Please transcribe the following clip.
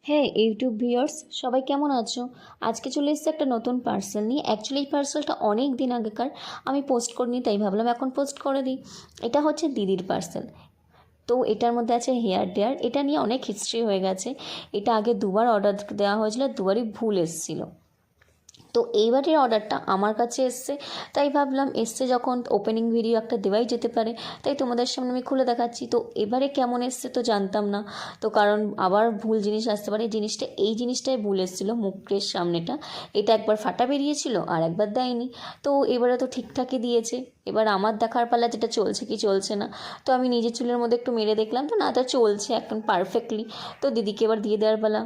হ্যাঁ YouTube viewers, সবাই কেমন আছো? আজকে চলে এসেছে একটা নতুন পার্সেল নিয়ে। অ্যাকচুয়ালি এই পার্সেলটা অনেক দিন আগেকার, আমি পোস্ট করিনি, তাই ভাবলাম এখন পোস্ট করে দিই। এটা হচ্ছে দিদির পার্সেল। তো এটার মধ্যে আছে হেয়ার ড্রায়ার। এটা নিয়ে অনেক হিস্ট্রি হয়ে গেছে। এটা আগে দুবার অর্ডার দেওয়া হয়েছিল, দুবারই ভুল এসেছিলো। তো এইবারের অর্ডারটা আমার কাছে এসছে, তাই ভাবলাম এসছে যখন ওপেনিং ভিডিও একটা দেওয়াই যেতে পারে, তাই তোমাদের সামনে আমি খুলে দেখাচ্ছি। তো এবারে কেমন এসছে তো জানতাম না, তো কারণ আবার ভুল জিনিস আসতে পারে। এই জিনিসটাই ভুল এসেছিলো, মুখের সামনেটা। এটা একবার ফাটা বেরিয়েছিল আর একবার দেয়নি। তো এবারে তো ঠিকঠাকই দিয়েছে। এবার আমার দেখার পালা যেটা চলছে কি চলছে না। তো আমি নিজের চুলের মধ্যে একটু মেরে দেখলাম, তো না, তা চলছে এখন পারফেক্টলি। তো দিদিকে এবার দিয়ে দেওয়ার পালা।